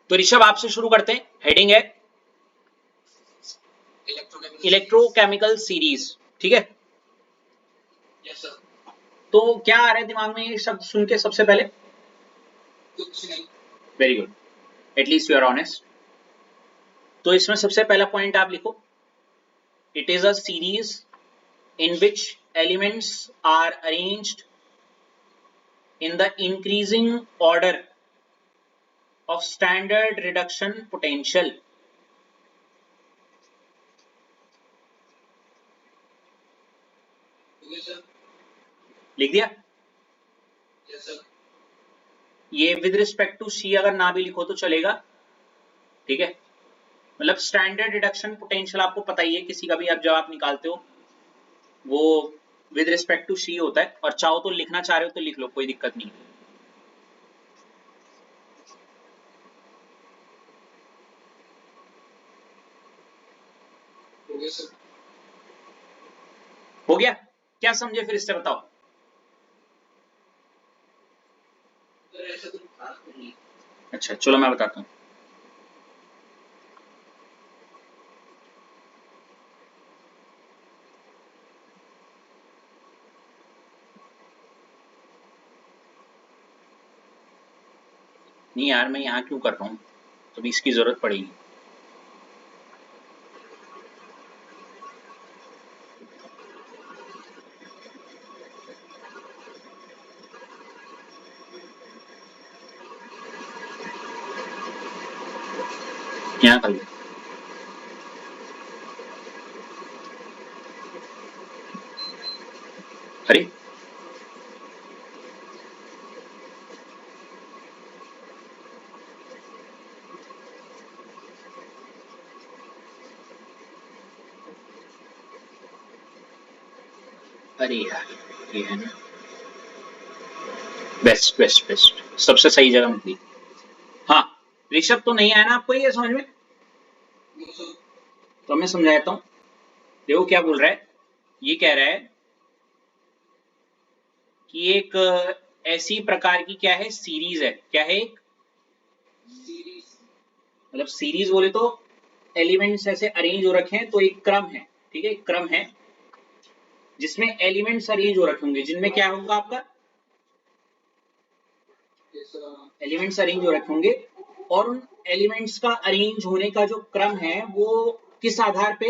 तो ऋषभ आपसे शुरू करते हैं। हेडिंग है इलेक्ट्रोकेमिकल सीरीज, ठीक है। Yes sir. तो क्या आ रहा है दिमाग में ये शब्द सुन के सबसे पहले? कुछ नहीं। Very good, at least you are honest. तो इसमें सबसे पहला पॉइंट आप लिखो, it is a series in which elements are arranged in the increasing order of standard reduction potential. Yes sir. लिख दिया? Yes sir. ये विद रिस्पेक्ट टू सी अगर ना भी लिखो तो चलेगा, ठीक है। मतलब स्टैंडर्ड रिडक्शन पोटेंशियल आपको पता ही है, किसी का भी आप जवाब निकालते हो वो विद रिस्पेक्ट टू सी होता है, और चाहो तो लिखना चाह रहे हो तो लिख लो, कोई दिक्कत नहीं। Yes sir. हो गया? क्या समझे फिर इससे बताओ? सर ऐसा तो खास नहीं। अच्छा चलो मैं बताता हूँ। नहीं यार, मैं यहाँ क्यों कर रहा हूँ, तो भी इसकी जरूरत पड़ेगी। यहाँ कर लो। अरे अरे यार, ये है ना, बेस्ट बेस्ट बेस्ट, सबसे सही जगह मिली। हाँ ऋषभ, तो नहीं आया ना आपको ये समझ में? Yes sir. तो मैं समझाता हूँ। देखो क्या बोल रहा है, ये कह रहा है कि एक ऐसी प्रकार की क्या है, सीरीज है। क्या है? एक सीरीज। मतलब सीरीज बोले तो एलिमेंट्स ऐसे अरेंज हो रखे हैं, तो एक क्रम है, ठीक है, एक क्रम है जिसमें एलिमेंट्स अरेंज हो रखे होंगे, जिनमें क्या होगा आपका, यस सर। एलिमेंट्स अरेंज हो रखे होंगे। और उन एलिमेंट्स का अरेंज होने का जो क्रम है वो किस आधार पे?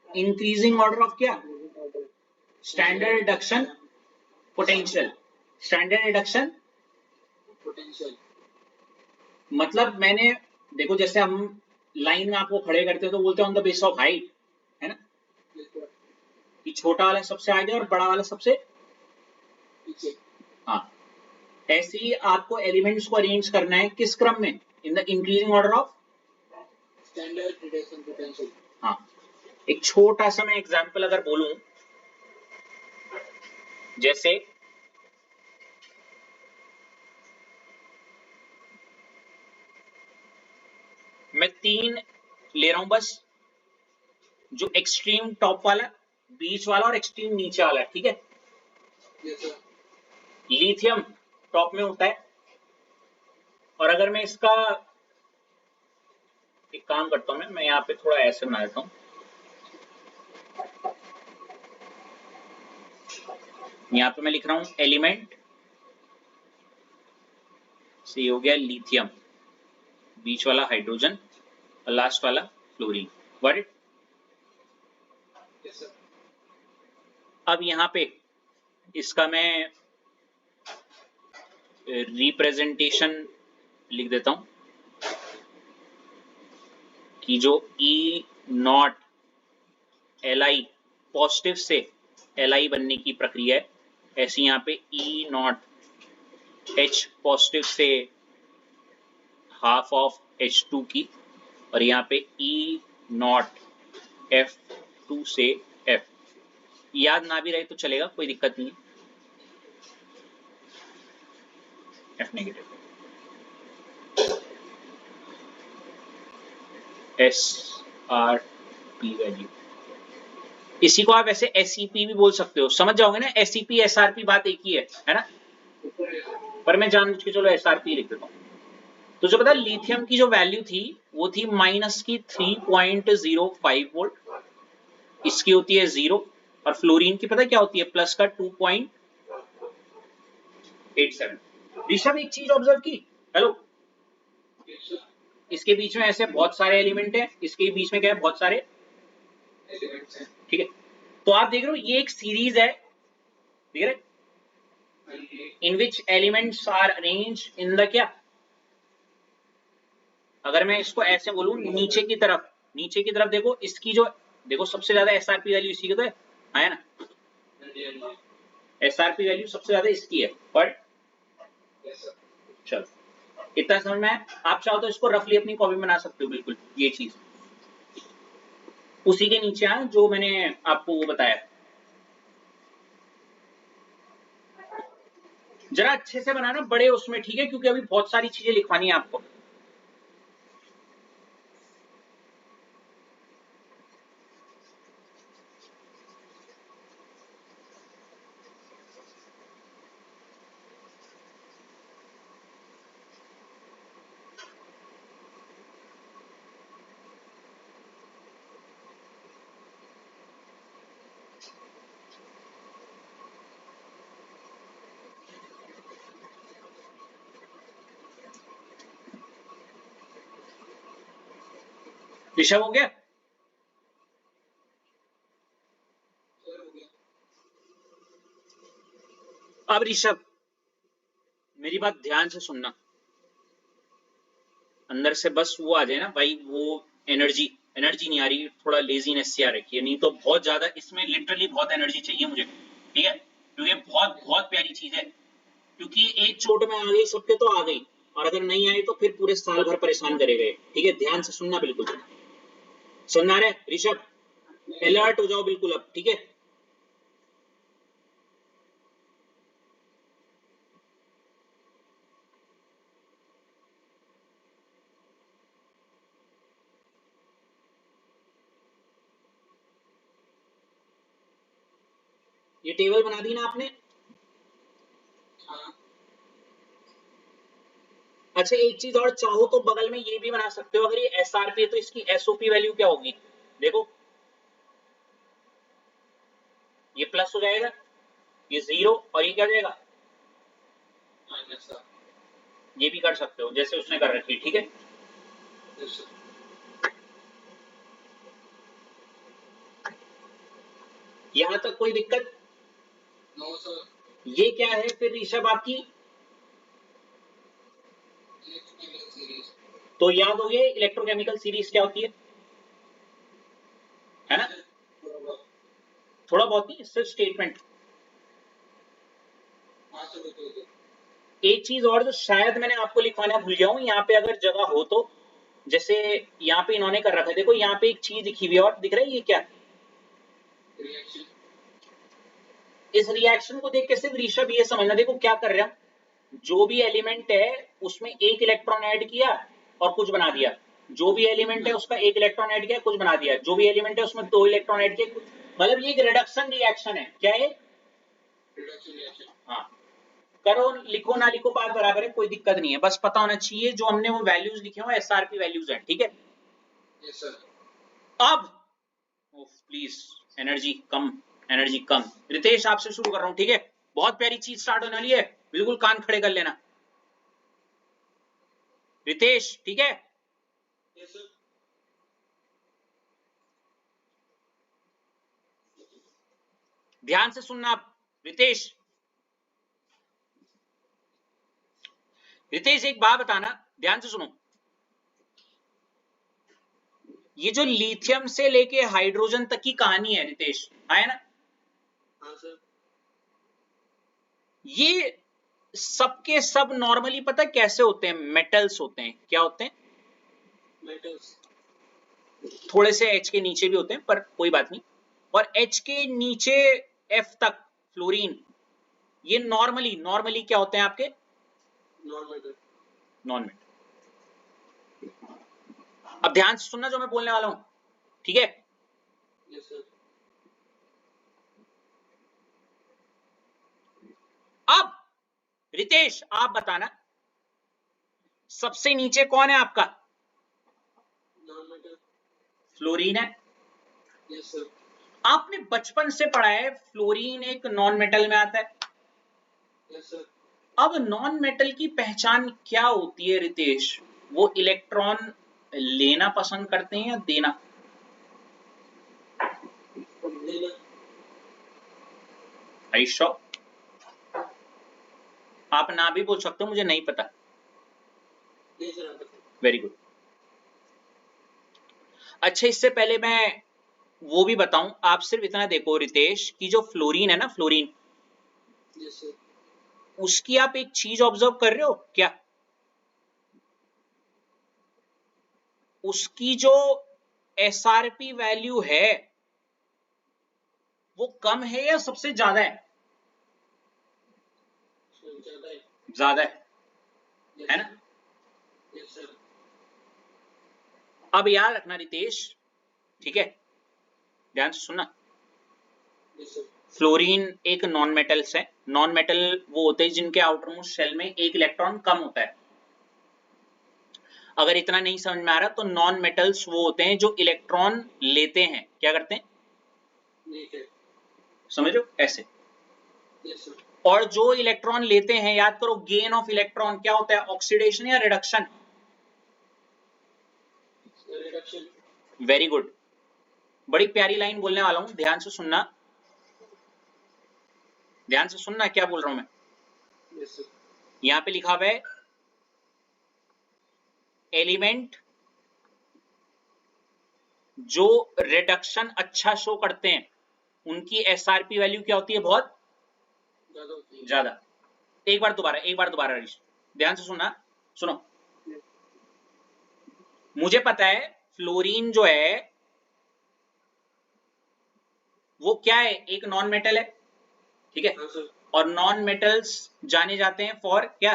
इंक्रीजिंग ऑर्डर ऑफ क्या? Standard reduction potential. Standard reduction potential. मतलब मैंने, देखो जैसे हम लाइन में आपको खड़े करते हैं तो बोलते हैं on the base of height, है ना, यस सर। कि छोटा वाला सबसे आगे और बड़ा वाला सबसे पीछे। हाँ। ऐसे ही आपको एलिमेंट्स को अरेंज करना है किस क्रम में? In the increasing order of standard reduction potential. हाँ। एक छोटा सा मैं एग्जांपल अगर बोलूं, जैसे मैं 3 ले रहा हूं बस, जो एक्सट्रीम टॉप वाला, बीच वाला और एक्सट्रीम नीचे वाला, ठीक है। Yes sir. लिथियम टॉप में होता है, और अगर मैं इसका एक काम करता हूं, मैं यहाँ पे थोड़ा ऐसे बना देता हूं, यहाँ पे मैं लिख रहा हूं एलिमेंट से हो गया लिथियम, बीच वाला हाइड्रोजन और लास्ट वाला fluorine. Got it? Yes sir. अब यहाँ पे इसका मैं रिप्रेजेंटेशन लिख देता हूं कि जो ई नॉट एल आई पॉजिटिव से एल आई बनने की प्रक्रिया है, ऐसी यहाँ पे ई नॉट एच पॉजिटिव से हाफ ऑफ H2 की, और यहाँ पे ई नॉट F2 से F। याद ना भी रहे तो चलेगा, कोई दिक्कत नहीं है। F नेगेटिव, SRP वैल्यू, इसी को आप ऐसे SEP भी बोल सकते हो, समझ जाओगे ना। SEP SRP बात एक ही है ना, पर मैं जानबूझ के चलो SRP लिख देता हूँ। तो जो पता लिथियम की जो वैल्यू थी वो थी माइनस की 3.05 वोल्ट, इसकी होती है 0, और फ्लोरीन की पता क्या होती है प्लस का 2.87। ऋषभ एक चीज ऑब्जर्व की, हेलो, Yes, sir. इसके बीच में ऐसे बहुत सारे एलिमेंट हैं, इसके बीच में क्या है बहुत सारे Elements हैं. ठीक है। तो आप देख रहे हो ये एक सीरीज है, ठीक है, Okay. In which elements are arrange in the क्या, अगर मैं इसको ऐसे बोलूं नीचे की तरफ, नीचे की तरफ देखो, इसकी जो देखो सबसे ज्यादा एसआरपी वैल्यू इसी की तो है ना, हाँ जी. एसआरपी वैल्यू सबसे ज्यादा इसकी है, पर Yes, sir. चलो इतना समझ में आया? आप चाहो तो इसको रफली अपनी कॉपी बना सकते हो, बिल्कुल ये चीज उसी के नीचे है जो मैंने आपको वो बताया। जरा अच्छे से बनाना बड़े उसमें, ठीक है, क्योंकि अभी बहुत सारी चीजें लिखवानी है आपको। ऋषभ हो गया? Sir, हो गया. अब ऋषभ मेरी बात ध्यान से सुनना, अंदर से बस वो आ जाए ना भाई, वो एनर्जी, एनर्जी नहीं आ रही, थोड़ा लेजीनेस से आ रखी है, नहीं तो बहुत ज्यादा इसमें लिटरली बहुत एनर्जी चाहिए मुझे, ठीक है, क्योंकि बहुत बहुत प्यारी चीज है, क्योंकि एक चोट में आ गई सबके तो आ गई, और अगर नहीं आई तो फिर पूरे साल भर परेशान करेगा, ठीक है, ध्यान से सुनना बिल्कुल, सुनना रहे ऋषभ, अलर्ट हो जाओ बिल्कुल अब, ठीक है। ये टेबल बना दी ना आपने? हाँ. अच्छा एक चीज और चाहो तो बगल में ये भी बना सकते हो, अगर ये एसआरपी है तो इसकी एसओपी वैल्यू क्या होगी, देखो ये प्लस हो जाएगा, ये 0, और ये क्या हो जाएगा, Minus, sir. ये भी कर सकते हो जैसे उसने कर रखी है, ठीक है। Yes, sir. यहां तक कोई दिक्कत? No, sir. ये क्या है फिर ऋषभ आपकी, Electrochemical series. तो याद हो गया इलेक्ट्रोकेमिकल सीरीज क्या होती है ना, थोड़ा बहुत. थोड़ा बहुत नहीं, सिर्फ स्टेटमेंट। हाँ सर, बिल्कुल. एक चीज और जो शायद मैंने आपको लिखवाना भूल गया हूं, यहाँ पे अगर जगह हो तो, जैसे यहाँ पे इन्होंने कर रखा है, देखो यहाँ पे एक चीज लिखी हुई है और दिख रहा है ये क्या, Reaction. इस रिएक्शन को देख के सिर्फ ऋषभ ये समझना, देखो क्या कर रहे हैं, जो भी एलिमेंट है उसमें एक इलेक्ट्रॉन ऐड किया और कुछ बना दिया, जो भी एलिमेंट है उसका एक इलेक्ट्रॉन ऐड किया कुछ बना दिया, जो भी एलिमेंट है उसमें 2 इलेक्ट्रॉन ऐड किए, मतलब ये एक रिडक्शन रिएक्शन है, क्या है, Reduction reaction. हाँ, करो लिखो ना लिखो बात बराबर है, कोई दिक्कत नहीं है, बस पता होना चाहिए जो हमने वो वैल्यूज लिखे हो एसआरपी वैल्यूज हैं, ठीक है। Yes, sir. अब प्लीज एनर्जी कम, एनर्जी कम, रितेश आपसे शुरू कर रहा हूं, ठीक है, बहुत प्यारी चीज स्टार्ट होने वाली है, बिल्कुल कान खड़े कर लेना, रितेश ठीक है। Yes, sir. ध्यान से सुनना आप, रितेश, रितेश एक बात बताना, ध्यान से सुनो, ये जो लिथियम से लेके हाइड्रोजन तक की कहानी है रितेश, है ना, हाँ सर. ये सबके सब नॉर्मली पता कैसे होते हैं, मेटल्स होते हैं, क्या होते हैं, Metals. थोड़े से एच के नीचे भी होते हैं पर कोई बात नहीं, और एच के नीचे एफ तक फ्लोरीन, ये नॉर्मली नॉर्मली क्या होते हैं आपके, Non-metal. Non metal. अब ध्यान से सुनना जो मैं बोलने वाला हूं, ठीक है, Yes, sir. अब रितेश आप बताना सबसे नीचे कौन है आपका? Non metal. फ्लोरीन है। Yes sir. आपने बचपन से पढ़ा है फ्लोरीन एक नॉन मेटल में आता है। Yes sir. अब नॉन मेटल की पहचान क्या होती है रितेश? वो इलेक्ट्रॉन लेना पसंद करते हैं या देना? देना। आयुष्य, आप ना भी बोल सकते हो, मुझे नहीं पता। नहीं सर, आप बताओ। Very good. अच्छा, इससे पहले मैं वो भी बताऊं, आप सिर्फ इतना देखो रितेश कि जो फ्लोरीन है ना, फ्लोरीन, यस सर। उसकी आप एक चीज ऑब्जर्व कर रहे हो क्या? उसकी जो एसआरपी वैल्यू है वो कम है या सबसे ज्यादा है? ज्यादा है। ज्यादा है ना? Yes sir. अब याद रखना रितेश, ठीक है, ध्यान से सुनना। Yes sir. फ्लोरीन एक नॉन मेटल्स है। नॉन मेटल वो होते हैं जिनके आउटर मोस्ट शेल में एक इलेक्ट्रॉन कम होता है। अगर इतना नहीं समझ में आ रहा तो नॉन मेटल्स वो होते हैं जो इलेक्ट्रॉन लेते हैं। क्या करते हैं? लेते हैं। समझो ऐसे। Yes sir. और जो इलेक्ट्रॉन लेते हैं, याद करो, गेन ऑफ इलेक्ट्रॉन क्या होता है? ऑक्सीडेशन या रिडक्शन? रिडक्शन। Very good. बड़ी प्यारी लाइन बोलने वाला हूं, ध्यान से सुनना। ध्यान से सुनना क्या बोल रहा हूं मैं। Yes sir. यहां पे लिखा हुआ है एलिमेंट जो रिडक्शन अच्छा शो करते हैं उनकी एसआरपी वैल्यू क्या होती है? बहुत ज्यादा होती है। ज्यादा। एक बार दोबारा हरीश, ध्यान से सुनना। सुनो, मुझे पता है फ्लोरीन जो है वो क्या है? एक नॉन मेटल है, ठीक है। हाँ सर। और नॉन मेटल्स जाने जाते हैं फॉर क्या?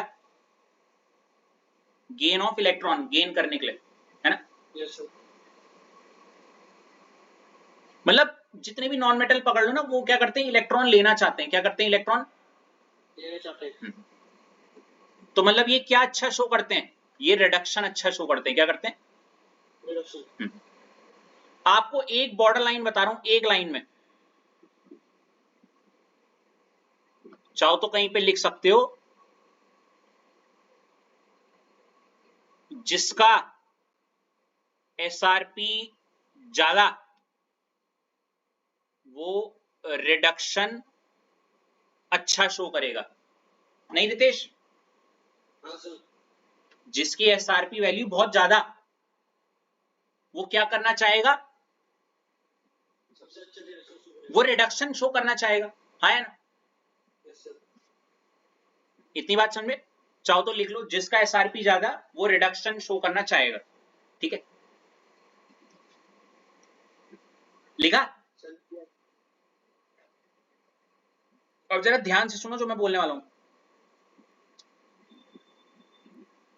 गेन ऑफ इलेक्ट्रॉन, गेन करने के लिए, है ना? Yes sir. मतलब जितने भी नॉन मेटल पकड़ लो ना, वो क्या करते हैं? इलेक्ट्रॉन लेना चाहते हैं। क्या करते हैं? इलेक्ट्रॉन लेना चाहते हैं। तो मतलब ये क्या अच्छा शो करते हैं? ये रिडक्शन अच्छा शो करते हैं। क्या करते हैं? रिडक्शन। आपको एक बॉर्डर लाइन बता रहा हूं, एक लाइन में, चाहो तो कहीं पे लिख सकते हो, जिसका एसआरपी ज्यादा वो रिडक्शन अच्छा शो करेगा। नहीं रितेश? हाँ सर। जिसकी एसआरपी वैल्यू बहुत ज्यादा, वो क्या करना चाहेगा? सबसे अच्छा रिडक्शन शो करेगा। वो रिडक्शन शो करना चाहेगा, है ना? Yes sir. इतनी बात समझ में? चाहो तो लिख लो, जिसका एसआरपी ज्यादा वो रिडक्शन शो करना चाहेगा। ठीक है, लिखा? सर। अब जरा ध्यान से सुनो जो मैं बोलने वाला हूं।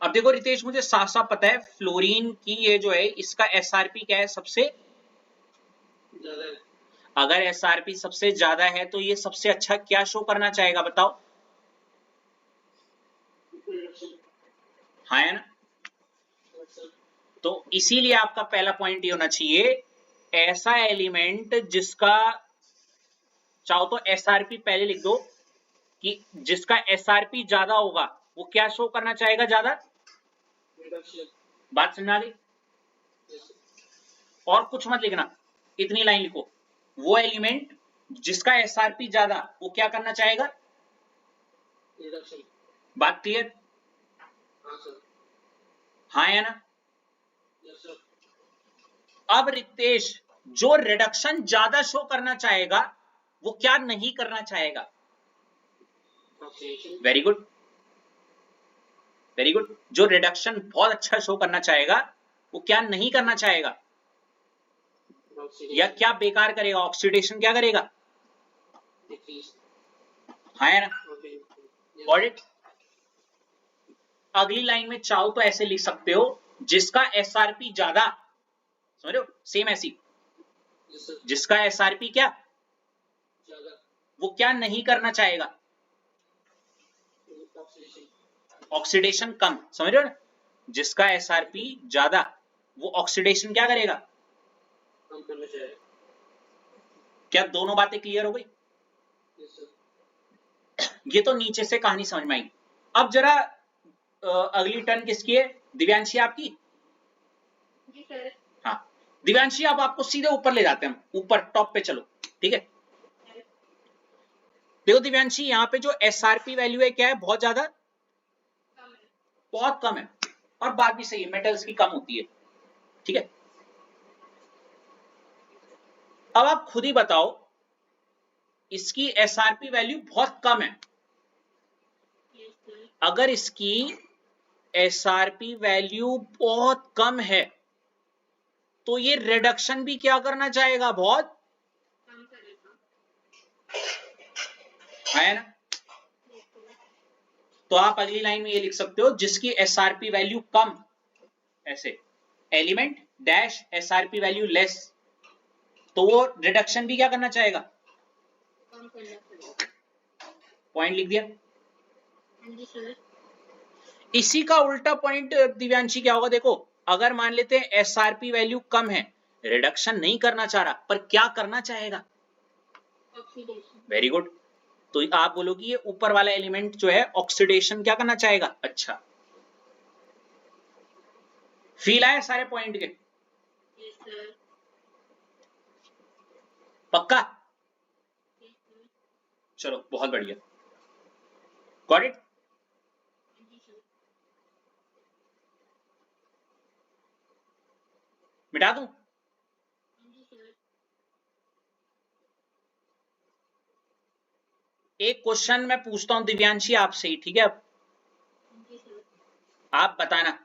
अब देखो रितेश, मुझे साफ साफ पता है फ्लोरीन की ये जो है इसका एसआरपी क्या है? सबसे ज्यादा है। अगर एसआरपी सबसे ज्यादा है तो ये सबसे अच्छा क्या शो करना चाहेगा? बताओ। रिडक्शन। हाँ है ना? Yes sir. तो इसीलिए आपका पहला पॉइंट ये होना चाहिए, ऐसा एलिमेंट जिसका, चाहो तो एसआरपी पहले लिख दो, कि जिसका एसआरपी ज्यादा होगा वो क्या शो करना चाहेगा? ज्यादा। रिडक्शन। बात समझ आ गई? Yes sir. और कुछ मत लिखना, इतनी लाइन लिखो, वो एलिमेंट जिसका एसआरपी ज्यादा वो क्या करना चाहेगा? रिडक्शन। बात क्लियर? हाँ सर। हाँ है ना? Yes sir. अब रितेश, जो रिडक्शन ज्यादा शो करना चाहेगा वो क्या नहीं करना चाहेगा? Oxidation. Very good, very good. जो रिडक्शन बहुत अच्छा शो करना चाहेगा वो क्या नहीं करना चाहेगा? या क्या बेकार करेगा? ऑक्सीडेशन क्या करेगा? डिक्रीज। हाँ है ना? ओके। Got it? अगली लाइन में चाहो तो ऐसे लिख सकते हो, जिसका एसआरपी ज्यादा, समझ रहे हो? सेम ऐसी, यस सर। जिसका एसआरपी क्या, ज्यादा। वो क्या नहीं करना चाहेगा? ऑक्सीडेशन। ऑक्सीडेशन कम। समझ रहे हो ना? जिसका एसआरपी ज्यादा, वो ऑक्सीडेशन क्या करेगा? कम करना चाहिए। क्या दोनों बातें क्लियर हो गई? Yes sir. ये तो नीचे से कहानी समझ में आई। अब जरा अगली टर्न किसकी है? दिव्यांशी आपकी? जी सर। हाँ दिव्यांशी, अब आपको सीधे ऊपर ले जाते हैं हम, ऊपर टॉप पे चलो, ठीक है। देखो दिव्यांशी, यहाँ पे जो एसआरपी वैल्यू है क्या है? बहुत ज्यादा, कम है। बहुत कम है। और बात भी सही है, मेटल्स की कम होती है, ठीक है। अब आप खुद ही बताओ, इसकी एसआरपी वैल्यू बहुत कम है। Yes sir. अगर इसकी एसआरपी वैल्यू बहुत कम है तो ये रिडक्शन भी क्या करना चाहेगा? बहुत कम करेगा। है ना? Yes sir. तो आप अगली लाइन में ये लिख सकते हो, जिसकी एसआरपी वैल्यू कम, ऐसे element dash SRP value less, तो वो रिडक्शन भी क्या करना चाहेगा? कम करना पड़ेगा। पॉइंट लिख दिया। हाँ जी सर। इसी का उल्टा पॉइंट दिव्यांशी क्या होगा? देखो, अगर मान लेते हैं एसआरपी वैल्यू कम है, रिडक्शन नहीं करना चाह रहा, पर क्या करना चाहेगा? ऑक्सीडेशन। Very good. तो आप बोलोगे ये ऊपर वाला एलिमेंट जो है ऑक्सीडेशन क्या करना चाहेगा? अच्छा, फील आया सारे पॉइंट के? Yes sir. पक्का? Yes sir. चलो बहुत बढ़िया, गॉट इट। हाँ जी सर। मिटा दूं? हाँ जी सर। एक क्वेश्चन मैं पूछता हूं दिव्यांशी आपसे ही, ठीक है? हाँ जी सर। आप बताना,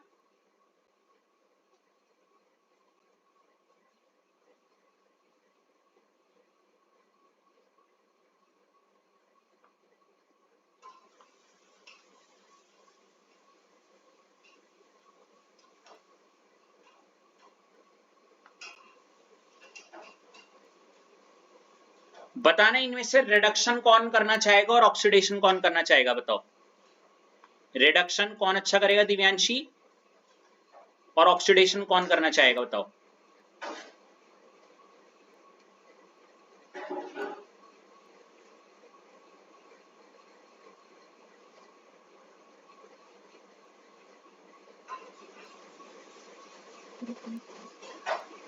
बताना इनमें से रिडक्शन कौन करना चाहेगा और ऑक्सीडेशन कौन करना चाहेगा? बताओ, रिडक्शन कौन अच्छा करेगा दिव्यांशी, और ऑक्सीडेशन कौन करना चाहेगा? बताओ।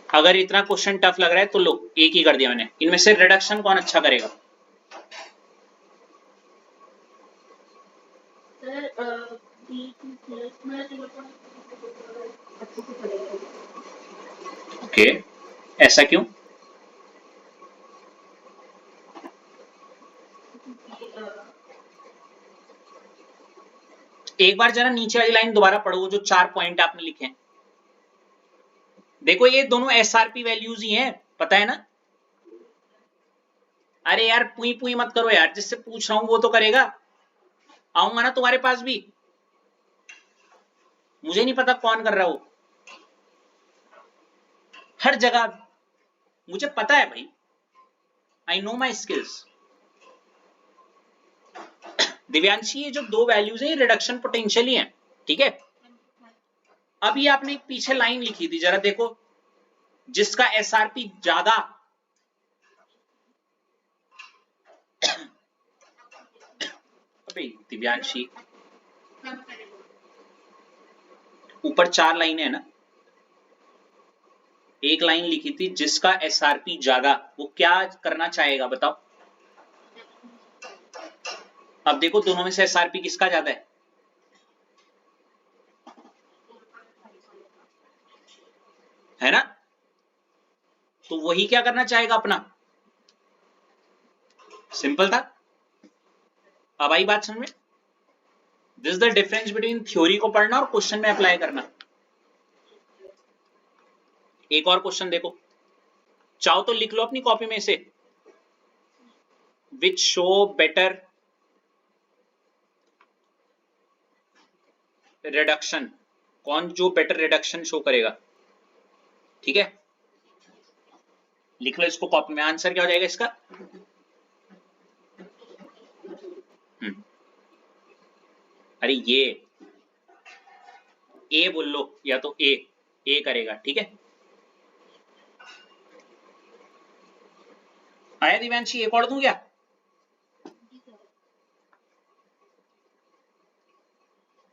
अगर इतना क्वेश्चन टफ लग रहा है तो लो, एक ही कर दिया मैंने। इनमें से रिडक्शन कौन अच्छा करेगा? सर B2 प्लस में अच्छे से पड़ेगा। ओके, ऐसा क्यों? एक बार जरा नीचे वाली लाइन दोबारा पढ़ो, जो 4 पॉइंट आपने लिखे हैं। देखो ये दोनों एसआरपी वैल्यूज ही हैं, पता है ना? अरे यार पुई पुई मत करो यार, जिससे पूछ रहा हूं वो तो करेगा। आऊंगा ना तुम्हारे पास भी, मुझे नहीं पता कौन कर रहा हो हर जगह, मुझे पता है भाई, I know my skills. Divyanshi, ये जो दो वैल्यूज है रिडक्शन पोटेंशियल ही है, ठीक है? अभी आपने एक पीछे लाइन लिखी थी, जरा देखो, जिसका एसआरपी ज्यादा, अबे दिव्यांशी, कम करेगा। ऊपर 4 लाइनें है ना, एक लाइन लिखी थी जिसका एसआरपी ज्यादा, वो क्या करना चाहेगा? बताओ। अब देखो दोनों में से एसआरपी किसका ज्यादा है ना? तो वही क्या करना चाहेगा अपना, सिंपल था। अब आई बात समझ में? This the difference between theory को पढ़ना और क्वेश्चन में अप्लाई करना। एक और क्वेश्चन देखो, चाहो तो लिख लो अपनी कॉपी में से, विच शो बेटर रिडक्शन, कौन जो बेटर रिडक्शन शो करेगा, ठीक है? लिख लो इसको कॉपी में। आंसर क्या हो जाएगा इसका? अरे ए बोल लो या तो ए करेगा, ठीक है। आया दिव्यांशी, एक और दूं क्या?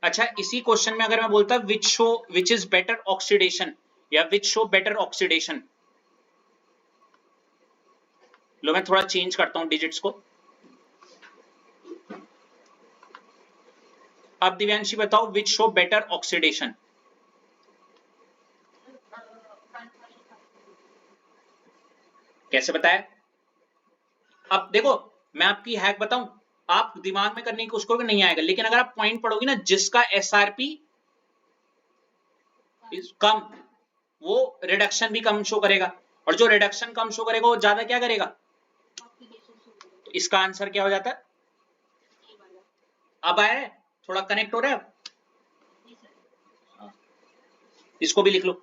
अच्छा, इसी क्वेश्चन में अगर मैं बोलता विच इज बेटर ऑक्सीडेशन या विच शो बेटर ऑक्सीडेशन, लो मैं थोड़ा चेंज करता हूं डिजिट्स को। अब दिव्यांशी बताओ विच शो बेटर ऑक्सीडेशन। कैसे बताया? अब देखो मैं आपकी हैक बताऊं, आप दिमाग में करने की कोशिश करोगे नहीं आएगा, लेकिन अगर आप पॉइंट पढ़ोगे ना, जिसका एसआरपी कम वो रिडक्शन भी कम शो करेगा, और जो रिडक्शन कम शो करेगा वो ज्यादा क्या करेगा। तो इसका आंसर क्या हो जाता है? अब आया है, थोड़ा कनेक्ट हो रहा है अब? हाँ। इसको भी लिख लो।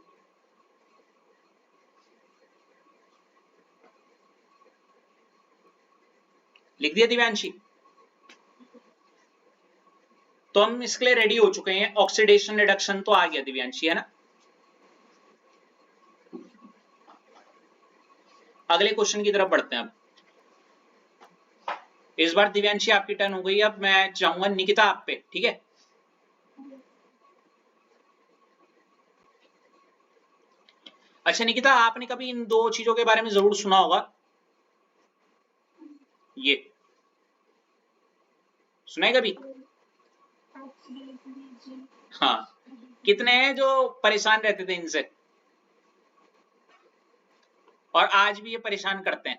लिख दिया दिव्यांशी? तो हम इसके लिए रेडी हो चुके हैं, ऑक्सीडेशन रिडक्शन तो आ गया दिव्यांशी, है ना। अगले क्वेश्चन की तरफ बढ़ते हैं अब। इस बार दिव्यांशी आपकी टर्न हो गई, अब मैं चाहूंगा निकिता आप पे, ठीक है। अच्छा निकिता, आपने कभी इन दो चीजों के बारे में जरूर सुना होगा, ये सुना है कभी? हाँ, कितने हैं जो परेशान रहते थे इनसे और आज भी ये परेशान करते हैं?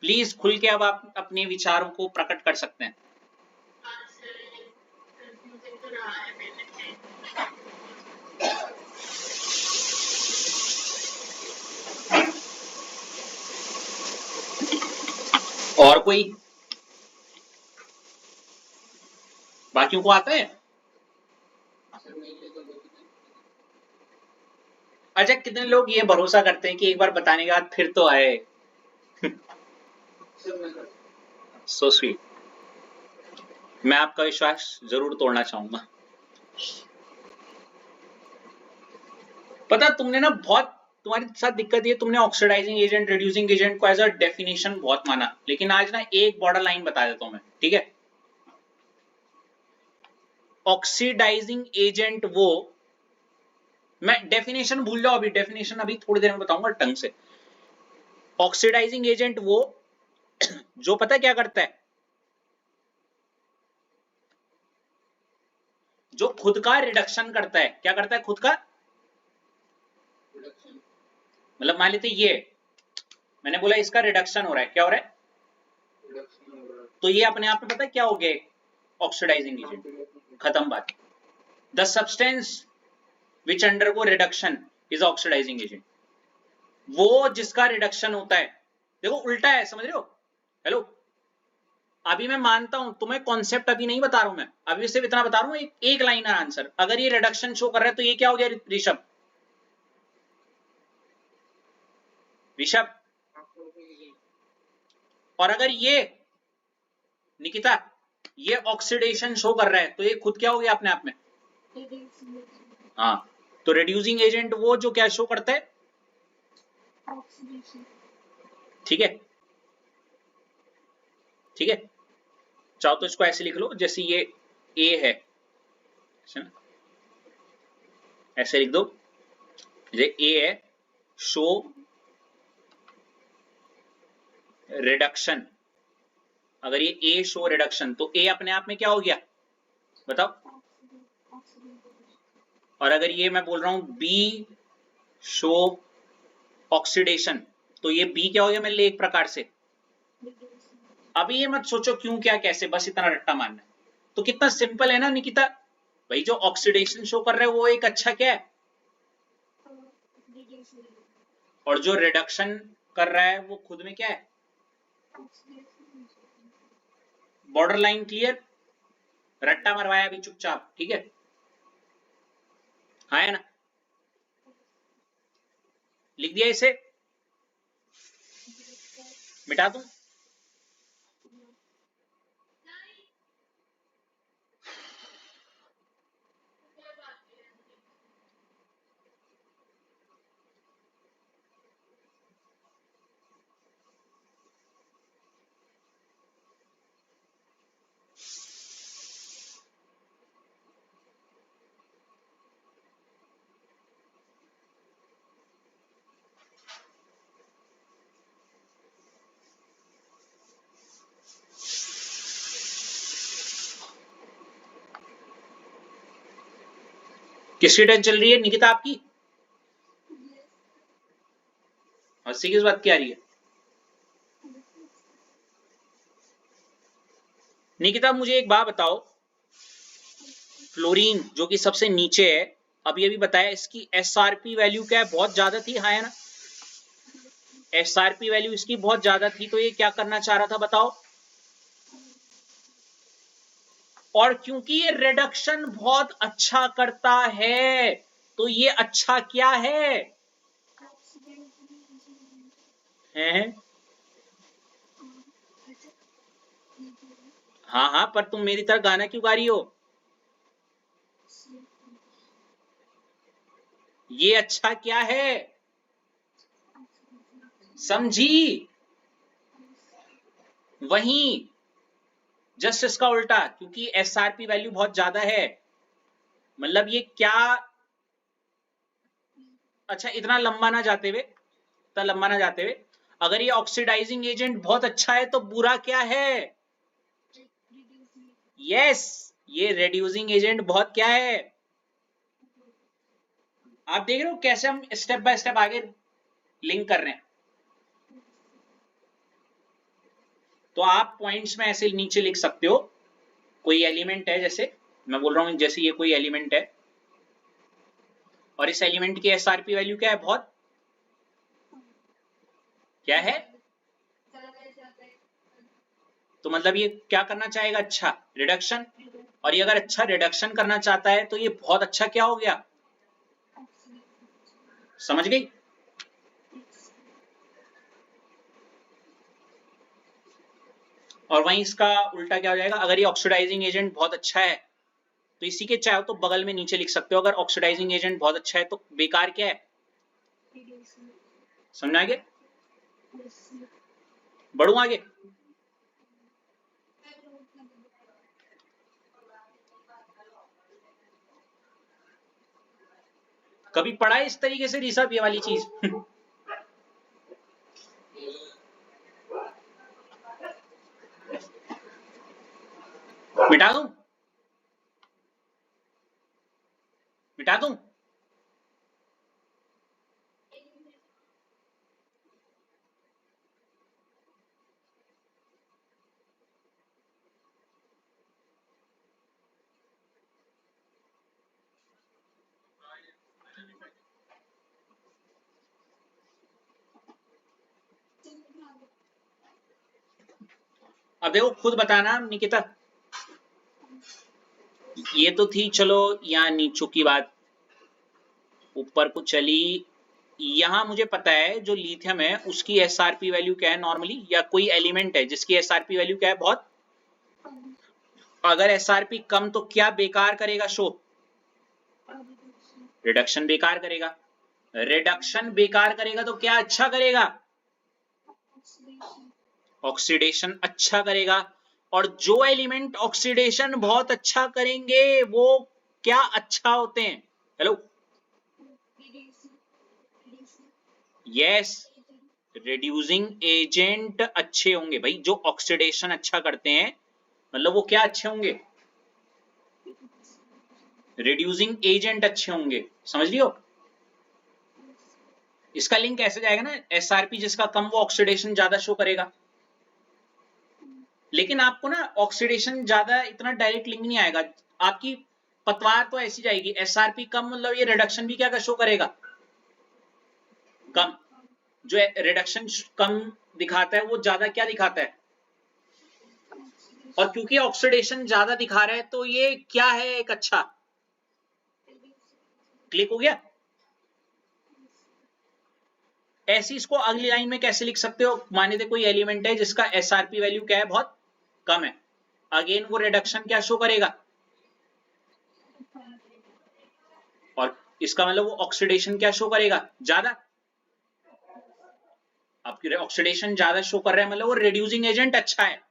प्लीज खुल के अब आप अपने विचारों को प्रकट कर सकते हैं। और कोई बाकियों को आता है? अच्छा, कितने लोग ये भरोसा करते हैं कि एक बार बताने के बाद फिर तो आए? So sweet. मैं आपका विश्वास जरूर तोड़ना चाहूंगा। पता तुमने ना बहुत, तुम्हारे साथ दिक्कत ये, तुमने ऑक्सीडाइजिंग एजेंट रिड्यूसिंग एजेंट को एज अ डेफिनेशन बहुत माना, लेकिन आज ना एक बॉर्डर लाइन बता देता हूं मैं, ठीक है। ऑक्सीडाइजिंग एजेंट वो, मैं डेफिनेशन भूल जाओ अभी, डेफिनेशन अभी थोड़ी देर में बताऊंगा ढंग से। ऑक्सीडाइजिंग एजेंट वो जो पता क्या करता है, जो खुद का रिडक्शन करता है। क्या करता है? खुद का, मतलब मान लेते ये, मैंने बोला इसका रिडक्शन हो रहा है, क्या हो रहा है? तो ये अपने आप में पता है क्या हो गया? ऑक्सीडाइजिंग एजेंट, खत्म बात। The substance which undergo reduction is oxidising agent. वो जिसका रिडक्शन होता है, देखो उल्टा है, समझ रहे हो? हेलो, अभी मैं मानता हूं तुम्हें कॉन्सेप्ट अभी नहीं बता रहा हूं मैं, अभी सिर्फ इतना बता रहा हूं, एक लाइनर आंसर। अगर ये रिडक्शन शो कर रहा है तो ये क्या हो गया ऋषभ? ऋषभ, और अगर ये निकिता ये ऑक्सीडेशन शो कर रहा है तो ये खुद क्या हो गया अपने आप में? हाँ, तो रिड्यूसिंग एजेंट वो जो क्या शो करता है? ठीक है, ठीक है। चाहो तो इसको ऐसे लिख लो, जैसे ये ए है, ऐसे लिख दो, ये ए है, शो रिडक्शन। अगर ये ए शो रिडक्शन तो ए अपने आप में क्या हो गया बताओ? और अगर ये मैं बोल रहा हूं बी शो ऑक्सीडेशन तो ये बी क्या हो गया मेरे लिए एक प्रकार से? अभी ये मत सोचो क्यों क्या कैसे, बस इतना रट्टा मारना है। तो कितना सिंपल है ना निकिता भाई, जो ऑक्सीडेशन शो कर रहा है वो एक अच्छा क्या है, और जो रिडक्शन कर रहा है वो खुद में क्या है? Border line clear? रट्टा मरवाया अभी चुपचाप, ठीक है। हाँ है ना, लिख दिया इसे, मिटा दूं? किसकी टेंशन चल रही है निकिता आपकी? हंसी किस बात की आ रही है निकिता? मुझे एक बात बताओ, फ्लोरीन जो कि सबसे नीचे है, अभी अभी बताया इसकी एसआरपी वैल्यू क्या है? बहुत ज्यादा थी, हाँ है ना? एसआरपी वैल्यू इसकी बहुत ज्यादा थी, तो ये क्या करना चाह रहा था बताओ? और क्योंकि ये रिडक्शन बहुत अच्छा करता है, तो ये अच्छा क्या है? हैं? हाँ हाँ, पर तुम मेरी तरह गाना क्यों गा रही हो? ये अच्छा क्या है? समझी? वहीं जस्ट इसका उल्टा, क्योंकि एसआरपी वैल्यू बहुत ज्यादा है, मतलब ये क्या। अच्छा, इतना लंबा ना जाते हुए, इतना लंबा ना जाते हुए, अगर ये ऑक्सीडाइजिंग एजेंट बहुत अच्छा है तो बुरा क्या है? यस, ये रेड्यूसिंग एजेंट बहुत क्या है? आप देख रहे हो कैसे हम स्टेप बाय स्टेप आगे लिंक कर रहे हैं। तो आप पॉइंट्स में ऐसे नीचे लिख सकते हो, कोई एलिमेंट है, जैसे मैं बोल रहा हूं जैसे ये कोई एलिमेंट है और इस एलिमेंट की एसआरपी वैल्यू क्या है? बहुत क्या है? तो मतलब ये क्या करना चाहेगा? अच्छा रिडक्शन। और ये अगर अच्छा रिडक्शन करना चाहता है तो ये बहुत अच्छा क्या हो गया? समझ गई? और वहीं इसका उल्टा क्या हो जाएगा? अगर ये ऑक्सीडाइजिंग एजेंट बहुत अच्छा है तो इसी के चाहे तो बगल में नीचे लिख सकते हो, अगर ऑक्सीडाइजिंग एजेंट बहुत अच्छा है तो बेकार क्या है? समझ आगे? बढ़ू आगे? कभी पढ़ा है इस तरीके से ऋषभ ये वाली चीज? मिटा दूं? मिटा दूं? अब देखो खुद बताना निकिता, ये तो थी चलो यहाँ नीचों की बात, ऊपर को चली। यहां मुझे पता है जो लिथियम है उसकी एसआरपी वैल्यू क्या है नॉर्मली, या कोई एलिमेंट है जिसकी एसआरपी वैल्यू क्या है? बहुत। अगर एसआरपी कम तो क्या बेकार करेगा शो? रिडक्शन बेकार करेगा। रिडक्शन बेकार करेगा तो क्या अच्छा करेगा? ऑक्सीडेशन अच्छा करेगा। और जो एलिमेंट ऑक्सीडेशन बहुत अच्छा करेंगे वो क्या अच्छा होते हैं? हेलो, यस, रिड्यूसिंग एजेंट अच्छे होंगे भाई। जो ऑक्सीडेशन अच्छा करते हैं मतलब वो क्या अच्छे होंगे? रिड्यूसिंग एजेंट अच्छे होंगे। समझ लियो? इसका लिंक कैसे जाएगा ना, एसआरपी जिसका कम वो ऑक्सीडेशन ज्यादा शो करेगा। लेकिन आपको ना ऑक्सीडेशन ज्यादा इतना डायरेक्ट लिंक नहीं आएगा, आपकी पतवार तो ऐसी जाएगी। एसआरपी कम मतलब ये रिडक्शन भी क्या शो करेगा? कम। जो रिडक्शन कम दिखाता है वो ज्यादा क्या दिखाता है? और क्योंकि ऑक्सीडेशन ज्यादा दिखा रहा है तो ये क्या है? एक अच्छा। क्लिक हो गया? ऐसी इसको अगली लाइन में कैसे लिख सकते हो? माने थे कोई एलिमेंट है जिसका एसआरपी वैल्यू क्या है? बहुत कम है। अगेन वो रिडक्शन क्या शो करेगा? और इसका मतलब वो ऑक्सीडेशन क्या शो करेगा? ज्यादा। आपकी ऑक्सीडेशन ज्यादा शो कर रहा है मतलब वो रिड्यूसिंग एजेंट अच्छा है।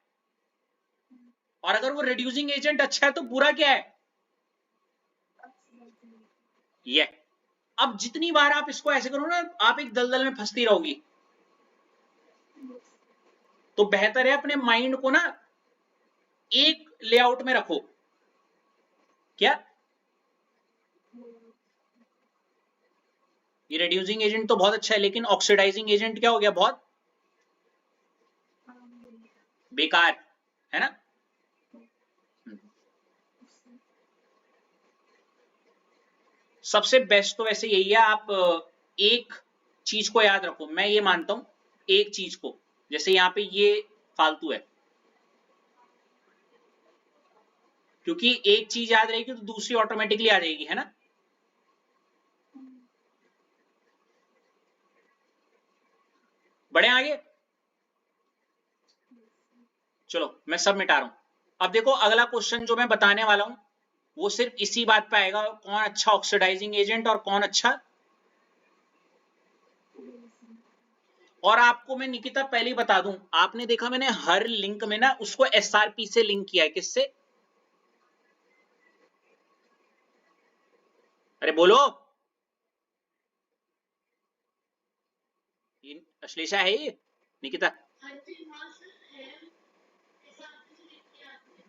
और अगर वो रिड्यूसिंग एजेंट अच्छा है तो बुरा क्या है? ये। अब जितनी बार आप इसको ऐसे करो ना, आप एक दलदल में फंसती रहोगी। तो बेहतर है अपने माइंड को ना एक लेआउट में रखो। क्या? ये रिड्यूसिंग एजेंट तो बहुत अच्छा है, लेकिन ऑक्सीडाइजिंग एजेंट क्या हो गया, बहुत बेकार, है ना। सबसे बेस्ट तो वैसे यही है, आप एक चीज को याद रखो, मैं ये मानता हूं एक चीज को, जैसे यहाँ पे ये फालतू है, क्योंकि एक चीज याद रहेगी तो दूसरी ऑटोमेटिकली आ जाएगी, है ना। बढ़े आगे, चलो मैं सब मिटा रहा हूं। अब देखो अगला क्वेश्चन जो मैं बताने वाला हूं वो सिर्फ इसी बात पे आएगा, कौन अच्छा ऑक्सीडाइजिंग एजेंट और कौन अच्छा। और आपको मैं निकिता पहले ही बता दूं, आपने देखा मैंने हर लिंक में ना उसको एसआरपी से लिंक किया है, किससे, अरे बोलो, ये अश्लेषा है ये निकिता,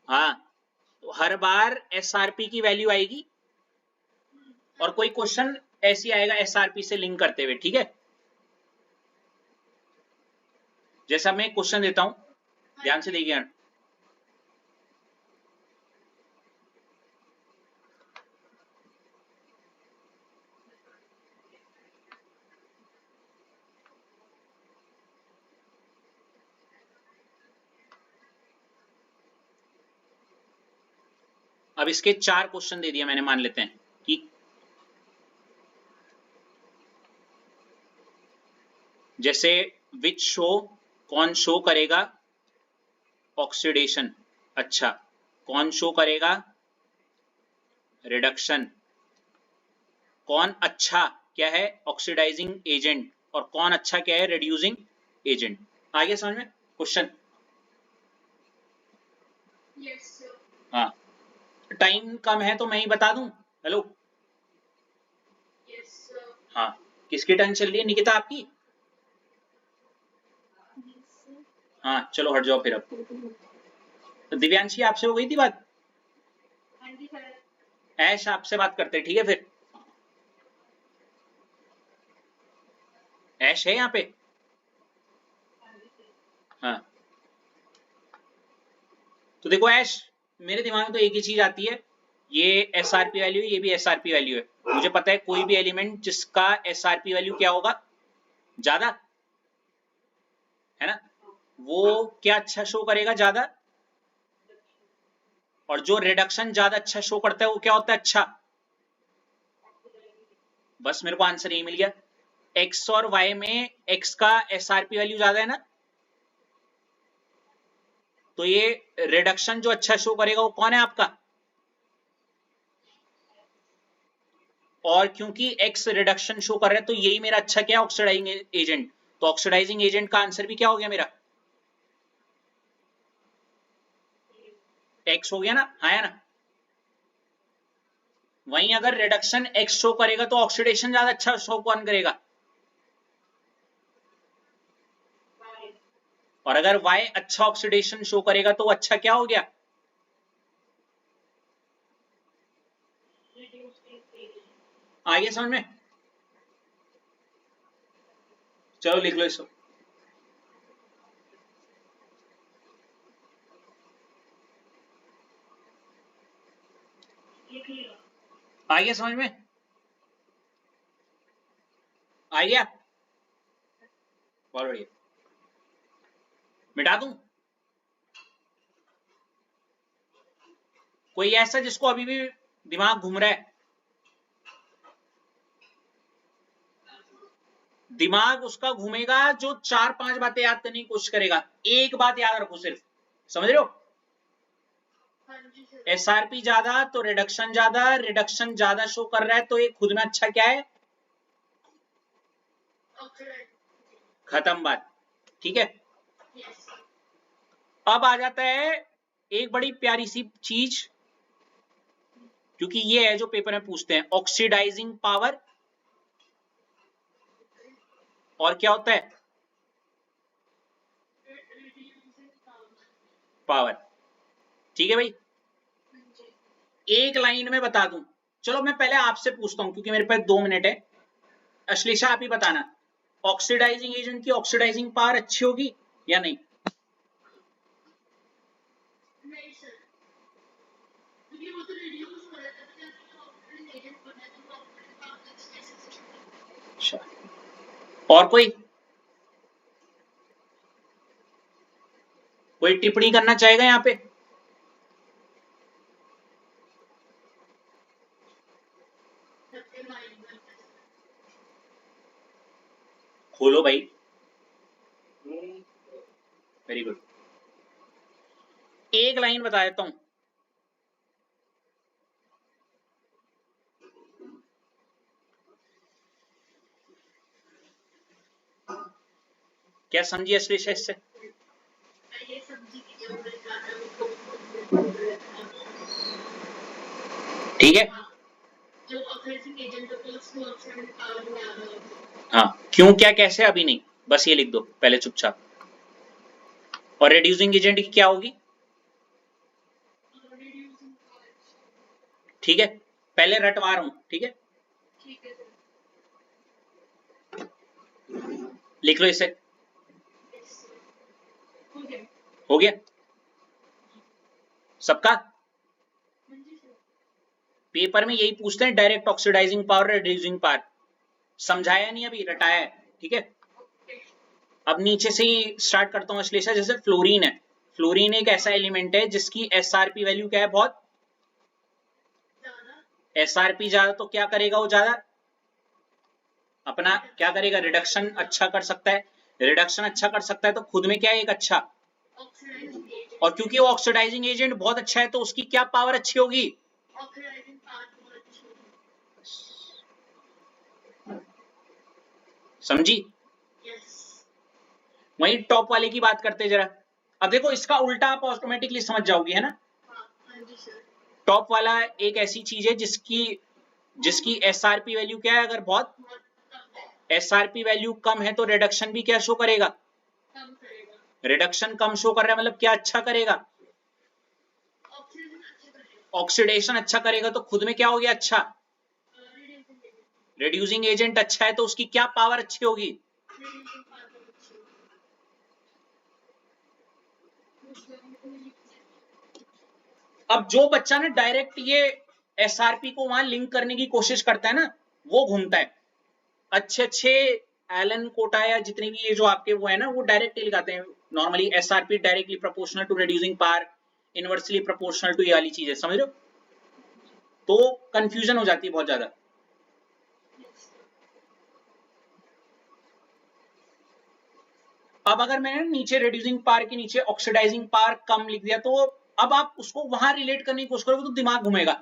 हाँ, तो हर बार एसआरपी की वैल्यू आएगी और कोई क्वेश्चन ऐसी आएगा एसआरपी से लिंक करते हुए, ठीक है। जैसा मैं क्वेश्चन देता हूं, ध्यान से देखिए, अब इसके 4 क्वेश्चन दे दिया मैंने, मान लेते हैं कि जैसे विच शो, कौन शो करेगा ऑक्सीडेशन, अच्छा, कौन शो करेगा रिडक्शन, कौन अच्छा क्या है ऑक्सीडाइजिंग एजेंट और कौन अच्छा क्या है रिड्यूसिंग एजेंट। आगे समझ में क्वेश्चन, हाँ, टाइम कम है तो मैं ही बता दूं, हेलो, हाँ, किसकी टर्न चल रही है, निकिता आपकी, हाँ चलो हट जाओ फिर, अब तो दिव्यांशी आपसे हो गई थी बात, ऐश आपसे बात करते, ठीक है फिर, ऐश है यहाँ पे, हाँ, तो देखो ऐश, मेरे दिमाग में तो एक ही चीज आती है, ये एसआरपी वैल्यू है, ये भी एसआरपी वैल्यू है, मुझे पता है कोई भी एलिमेंट जिसका एसआरपी वैल्यू क्या होगा, ज्यादा, है ना, वो क्या अच्छा शो करेगा, ज्यादा, और जो रिडक्शन ज्यादा अच्छा शो करता है वो क्या होता है, अच्छा। बस मेरे को आंसर यही मिल गया, एक्स और वाई में एक्स का एसआरपी वैल्यू ज्यादा है ना, तो ये रिडक्शन जो अच्छा शो करेगा वो कौन है आपका, और क्योंकि एक्स रिडक्शन शो कर रहा है तो यही मेरा अच्छा क्या है ऑक्सीडाइजिंग एजेंट, तो ऑक्सीडाइजिंग एजेंट का आंसर भी क्या हो गया मेरा, एक्स हो गया ना, हाँ है ना। वहीं अगर रिडक्शन एक्स शो करेगा तो ऑक्सीडेशन ज्यादा अच्छा शो कौन करेगा, और अगर वाई अच्छा ऑक्सीडेशन शो करेगा तो अच्छा क्या हो गया, आगे समझ में, चलो लिख लो इसको, आगे समझ में आ गया, बहुत बढ़िया, मिटा दूं, कोई ऐसा जिसको अभी भी दिमाग घूम रहा है, दिमाग उसका घूमेगा जो 4-5 बातें याद करने की कोशिश करेगा, एक बात याद रखो सिर्फ, समझ रहे हो, एसआरपी ज्यादा तो रिडक्शन ज्यादा, रिडक्शन ज्यादा शो कर रहा है तो ये खुद में अच्छा क्या है, खत्म बात, ठीक है। अब आ जाता है एक बड़ी प्यारी सी चीज, क्योंकि ये है जो पेपर में पूछते हैं, ऑक्सीडाइजिंग पावर, और क्या होता है पावर, ठीक है भाई, एक लाइन में बता दूं, चलो मैं पहले आपसे पूछता हूं क्योंकि मेरे पास 2 मिनट है, अश्लेषा आप ही बताना, ऑक्सीडाइजिंग एजेंट की ऑक्सीडाइजिंग पावर अच्छी होगी या नहीं? नहीं सर, क्योंकि वो तो रिड्यूस हो रहा था, तो जब ऑक्सीडेंट एजेंट बना तो वो ऑक्सीडेंट कॉम्प्लेक्स कैसे से अच्छा, और कोई टिप्पणी करना चाहेगा यहाँ पे? सबके माइंड में खोलो भाई, वेरी गुड। एक लाइन बता देता हूं, क्या समझिए अश्लेषा इससे? ये सब्जी की जब मैं खाता हूँ तो ठीक है, जो ऑक्सीडाइजिंग एजेंट होता है उसको ऑक्सीडेंट पावर में आ रहा होता है। हाँ, क्यों क्या कैसे अभी नहीं, बस ये लिख दो पहले चुपचाप। और रिड्यूसिंग एजेंट की क्या होगी? Reducing power. ठीक है, पहले रटवा रहा हूं, ठीक है, ठीक है सर। लिख लो इसे। Yes, sir. हो गया। हो गया सबका? हाँ जी सर। पेपर में यही पूछते हैं, direct oxidising power, reducing power. समझाया नहीं अभी, रटाया है, ठीक है। ओके। अब नीचे से ही स्टार्ट करता हूँ अश्लेषा। जैसे फ्लोरीन है, फ्लोरीन एक ऐसा एलिमेंट है जिसकी एसआरपी वैल्यू क्या है, बहुत ज़्यादा। एसआरपी ज्यादा, तो क्या करेगा वो ज्यादा? अपना क्या करेगा, रिडक्शन अच्छा कर सकता है। रिडक्शन अच्छा कर सकता है तो खुद में क्या है, एक अच्छा, ऑक्सीडाइजिंग एजेंट। और क्योंकि वो ऑक्सीडाइजिंग एजेंट बहुत अच्छा है तो उसकी क्या पावर अच्छी होगी? ऑक्सीडाइजिंग पावर बहुत अच्छी होगी। समझी? यस। वही टॉप वाले की बात करते जरा। अब देखो इसका उल्टा आप ऑटोमेटिकली समझ जाओगी, है ना। हाँ हाँ जी सर। टॉप वाला एक ऐसी चीज है जिसकी एसआरपी वैल्यू क्या है, अगर बहुत बहुत कम है। एसआरपी वैल्यू कम है तो रिडक्शन भी क्या शो करेगा? कम करेगा। रिडक्शन कम शो कर रहा है मतलब क्या अच्छा करेगा? ऑक्सीजन अच्छा करेगा। ऑक्सीडेशन अच्छा करेगा, तो खुद में क्या हो गया, अच्छा। Reducing agent. रिड्यूसिंग एजेंट अच्छा है तो उसकी क्या पावर अच्छी होगी? रिड्यूसिंग पावर अच्छी होगी। अब जो बच्चा ना डायरेक्ट ये एसआरपी को वहां लिंक करने की कोशिश करता है ना, वो घूमता है। अच्छे अच्छे एलन कोटा या जितने भी ये जो आपके वो है ना, वो डायरेक्ट लिखाते हैं normally SRP directly proportional to reducing power, inversely proportional to, ये वाली चीज है, समझ रहे हो? तो कंफ्यूजन हो जाती है बहुत ज्यादा। अब अगर मैंने नीचे रिड्यूसिंग पावर के नीचे ऑक्सीडाइजिंग पावर कम लिख दिया, तो अब आप उसको वहां रिलेट करने की कोशिश करोगे तो दिमाग घूमेगा।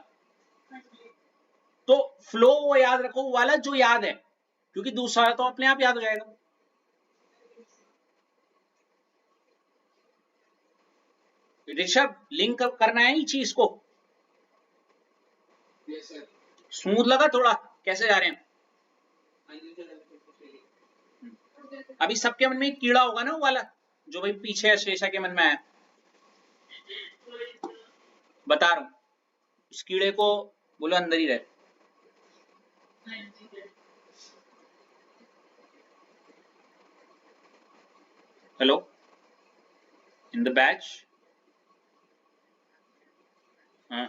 तो फ्लो वो याद रखो, वो वाला जो याद है, क्योंकि दूसरा तो अपने आप याद हो जाएगा। ऋषभ, लिंक करना है ये चीज को। Yes sir. स्मूथ लगा थोड़ा? कैसे जा रहे हैं? हाँ जी सर। अभी सबके मन में एक कीड़ा होगा ना, वो वाला जो भाई पीछे अश्लेषा के मन में आया, बता रहा हूं, उस कीड़े को बोलो अंदर ही रहे। Hello, in the batch. हाँ,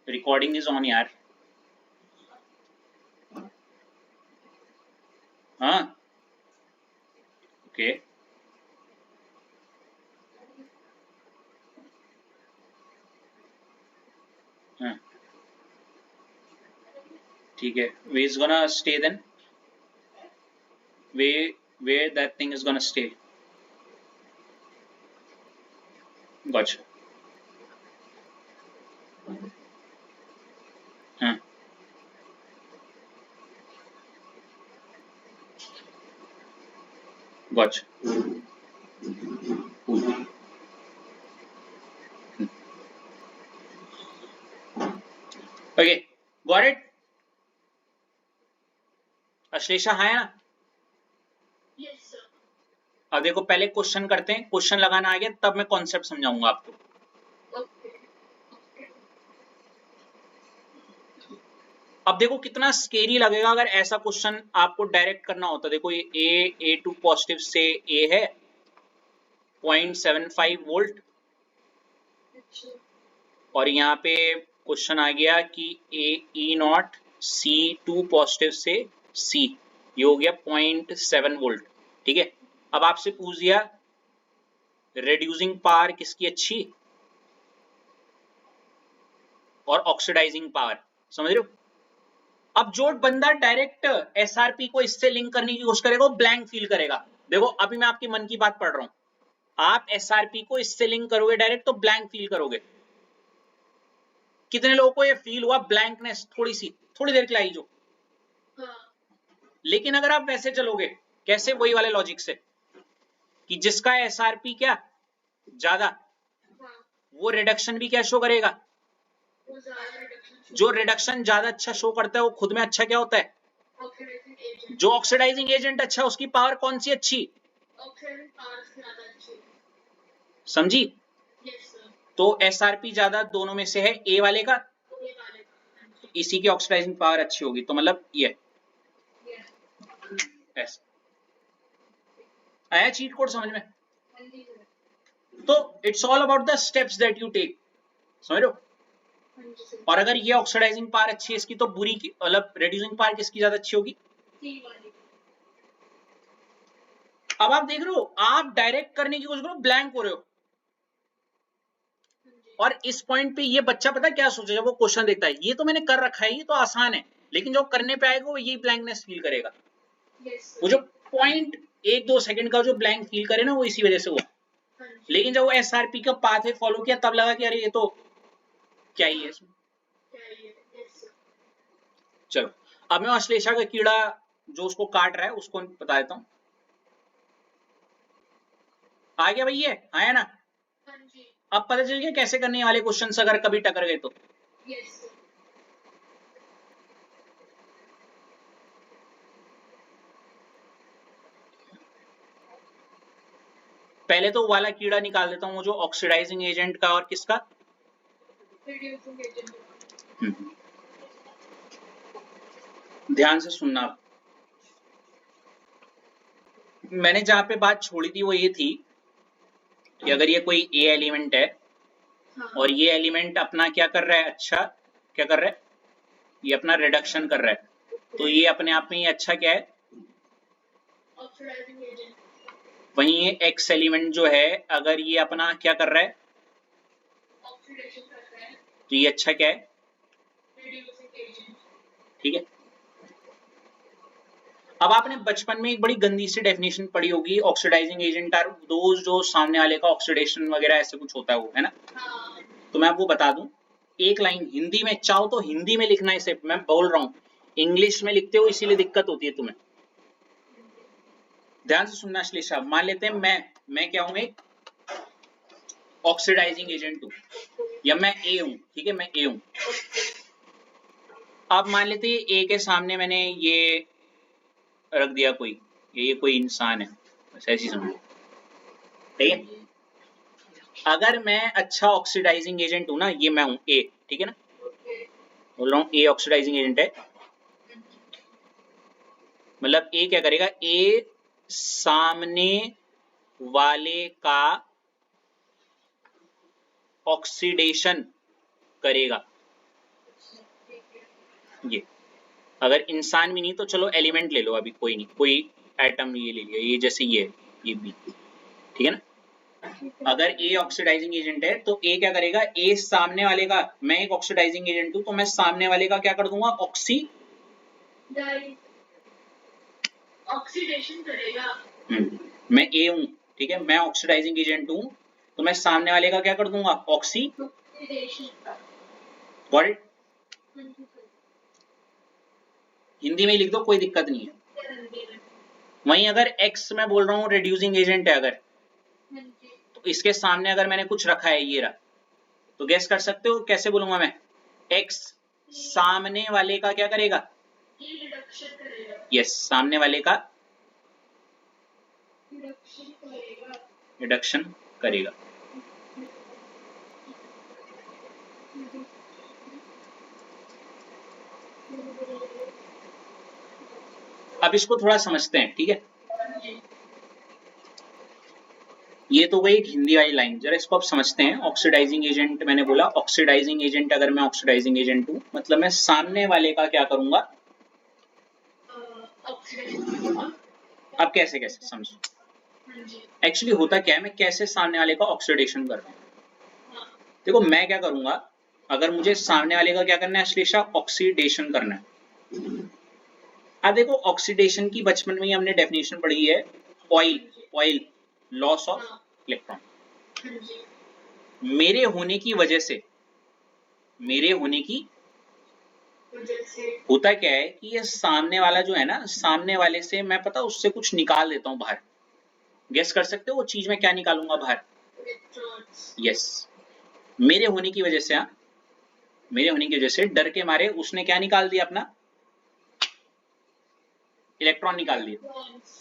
रिकॉर्डिंग इज ऑन यार। हाँ, ओके। हाँ, ठीक है, way is gonna stay then, where that thing is gonna stay. Gotcha. हाँ, gotcha. Okay, got it. Ashlesha हाँ है ना? Yes sir. अब देखो पहले क्वेश्चन करते हैं, क्वेश्चन लगाना आ गया तब मैं कॉन्सेप्ट समझाऊंगा आपको। ओके। अब देखो कितना स्केरी लगेगा अगर ऐसा क्वेश्चन आपको डायरेक्ट करना होता। देखो ये A2 पॉजिटिव से A है 0.75 वोल्ट, और यहाँ पे क्वेश्चन आ गया कि E0 C2 पॉजिटिव से C, ये हो गया 0.7 वोल्ट। ठीक है, अब आपसे पूछ दिया रिड्यूसिंग पावर किसकी अच्छी और ऑक्सीडाइजिंग पावर, समझ रहे हो। अब जो बंदा डायरेक्ट एसआरपी को इससे लिंक करने की कोशिश करेगा वो ब्लैंक फील करेगा। देखो अभी मैं आपके मन की बात पढ़ रहा हूं, आप एसआरपी को इससे लिंक करोगे डायरेक्ट तो ब्लैंक फील करोगे। कितने लोगों को ये फील हुआ ब्लैंकनेस थोड़ी देर के लिए आई जो। लेकिन अगर आप वैसे चलोगे, कैसे, वही वाले लॉजिक से कि जिसका एसआरपी क्या ज्यादा, वो रिडक्शन भी क्या शो करेगा, जो रिडक्शन ज्यादा अच्छा शो करता है वो खुद में अच्छा क्या होता है, जो ऑक्सीडाइजिंग एजेंट अच्छा उसकी पावर कौन सी अच्छी, समझी। तो एसआरपी ज्यादा दोनों में से है ए वाले का, इसी की ऑक्सीडाइजिंग पावर अच्छी होगी, तो मतलब ये ऐसा आया चीट कोड समझ में। तो it's all about the steps that you take, समझ रहे हो। और अगर ये ऑक्सीडाइजिंग पावर अच्छी है इसकी, तो बुरी की मतलब रिड्यूसिंग पावर किसकी ज्यादा अच्छी होगी। अब आप देख रहे हो, आप डायरेक्ट करने की कोशिश करो ब्लैंक हो रहे हो। और इस पॉइंट पे ये बच्चा पता क्या सोचेगा, जब वो क्वेश्चन देखता है ये तो मैंने कर रखा है, ये तो आसान है, लेकिन जब करने पे आएगा वो यही ब्लैंकनेस फील करेगा। वो जो पॉइंट 1-2 सेकंड का जो ब्लैंक फील करे ना, वो इसी वजह से हुआ। लेकिन जब वो एसआरपी का पाथ फॉलो किया तब लगा कि अरे ये तो क्या ही है इसमें। चलो अब मैं अश्लेषा का कीड़ा जो उसको काट रहा है उसको बता देता हूं। आ गया भैया, आया ना। अब पता चल गया कैसे करने वाले क्वेश्चंस अगर कभी टकर गए तो। पहले तो वाला कीड़ा निकाल देता हूं, वो जो ऑक्सीडाइजिंग एजेंट का और किसका, ध्यान से सुनना। मैंने जहां पे बात छोड़ी थी वो ये थी कि अगर ये कोई ए एलिमेंट है और ये एलिमेंट अपना क्या कर रहा है, अच्छा क्या कर रहा है, ये अपना रिडक्शन कर रहा है, तो ये अपने आप में ये अच्छा क्या है, वहीं ये एक्स एलिमेंट जो है अगर ये अपना क्या कर रहा है, तो ये अच्छा क्या है, ठीक है। अब आपने बचपन में एक बड़ी गंदी सी डेफिनेशन पढ़ी होगी, ऑक्सीडाइजिंग एजेंट आर दोज जो सामने वाले का ऑक्सीडेशन वगैरह ऐसे कुछ होता है वो, है ना। तो मैं आपको बता दूं, एक लाइन हिंदी में, चाहो तो हिंदी में लिखना, इसे मैं बोल रहा हूं, इंग्लिश में लिखते हो इसीलिए दिक्कत होती है तुम्हें। ध्यान से सुनना श्लेषा, मान लेते हैं मैं क्या हूं, एक ऑक्सीडाइजिंग एजेंट हूं, या मैं ए हूं, ठीक है, मैं ए हूं। अब मान लेते हैं ए के सामने मैंने ये रख दिया कोई, ये कोई इंसान है, बस ऐसी समझो, ठीक है। अगर मैं अच्छा ऑक्सीडाइजिंग एजेंट हूं ना, ये मैं हूं ए, ठीक है ना, बोल रहा हूं ए ऑक्सीडाइजिंग एजेंट है, मतलब ए क्या करेगा, ए सामने वाले का ऑक्सीडेशन करेगा। ये अगर इंसान भी नहीं तो चलो एलिमेंट ले लो, अभी कोई नहीं, कोई एटम ये ले लिया, ये जैसे ये बी, ठीक है ना। अगर ए ऑक्सीडाइजिंग एजेंट है तो ए क्या करेगा, ए सामने वाले का, मैं एक ऑक्सीडाइजिंग एजेंट हूं तो मैं सामने वाले का क्या कर दूंगा, ऑक्सीडेशन करेगा। मैं ए हूं, ठीक है, मैं ऑक्सीडाइजिंग एजेंट हूं तो मैं सामने वाले का क्या कर दूंगा, ऑक्सीडेशन। Got it. हिंदी में लिख दो, कोई दिक्कत नहीं है। वहीं अगर एक्स मैं बोल रहा हूं रिड्यूसिंग एजेंट है अगर, तो इसके सामने अगर मैंने कुछ रखा है, ये रहा, तो गैस कर सकते हो कैसे बोलूंगा मैं, एक्स सामने वाले का क्या करेगा, यस, सामने वाले का रिडक्शन करेगा। अब इसको थोड़ा समझते हैं, ठीक है। हाँ जी। ये तो वही एक हिंदी वाली लाइन, जरा इसको आप समझते हैं। ऑक्सीडाइजिंग एजेंट मैंने बोला, ऑक्सीडाइजिंग एजेंट अगर मैं ऑक्सीडाइजिंग एजेंट हूँ मतलब मैं सामने वाले का क्या करूंगा। ऑक्सीडेशन। अब कैसे कैसे समझो। हाँ जी। एक्चुअली होता क्या है, मैं कैसे सामने वाले का ऑक्सीडेशन कर रहा हूँ। हाँ। देखो मैं क्या करूंगा, अगर मुझे सामने वाले का क्या करना है अश्लेषा, ऑक्सीडेशन करना है। अब देखो ऑक्सीडेशन की बचपन में ही हमने डेफिनेशन पढ़ी है, oil, oil loss of electron. हाँ जी। मेरे होने की वजह से, मेरे होने की वजह से होता क्या है कि ये सामने वाला जो है ना, सामने वाले से मैं पता उससे कुछ निकाल देता हूं बाहर। गेस कर सकते हो वो चीज मैं क्या निकालूंगा बाहर। इलेक्ट्रॉन्स। यस, मेरे होने की वजह से, हाँ मेरे होने की वजह से डर के मारे उसने क्या निकाल दिया, अपना इलेक्ट्रॉन निकाल दिया। इलेक्ट्रॉन्स।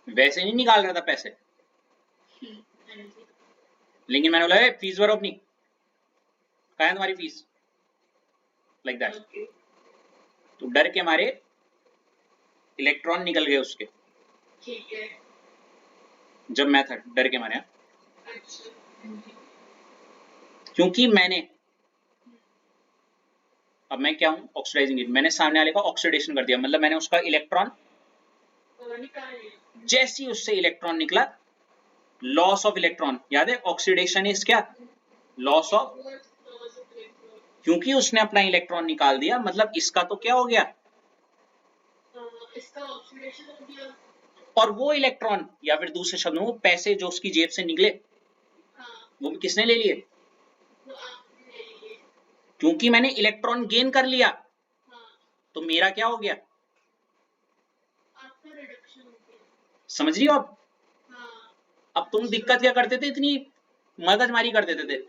वैसे नहीं निकाल रहा था पैसे, हाँ जी। लेकिन मैंने बोला "ए, फीस भरो अपनी, कहाँ है तुम्हारी फीस", लाइक दैट। ओके। तो डर के मारे इलेक्ट्रॉन निकल गए उसके, ठीक है। जब मैं था डर के मारे, हाँ। अच्छा। हाँ जी। क्योंकि मैंने, अब मैं क्या हूं ऑक्सीडाइजिंग एजेंट, मैंने सामने वाले का ऑक्सीडेशन कर दिया, मतलब मैंने उसका इलेक्ट्रॉन, निकाल लिया। जैसे ही उससे इलेक्ट्रॉन निकला, लॉस ऑफ इलेक्ट्रॉन, याद है ऑक्सीडेशन इज क्या, loss of, loss of electron. क्योंकि उसने अपना इलेक्ट्रॉन निकाल दिया मतलब इसका तो क्या हो गया, इसका ऑक्सीडेशन हो गया। और वो इलेक्ट्रॉन या फिर दूसरे शब्दों में पैसे जो उसकी जेब से निकले, हाँ। वो भी किसने ले लिए, वो आपने ले लिए। क्योंकि मैंने इलेक्ट्रॉन गेन कर लिया। हाँ। तो मेरा क्या हो गया, आपका रिडक्शन हो गया। समझ रही हो आप। हाँ। अब तुम दिक्कत क्या करते थे, इतनी मगजमारी कर देते थे,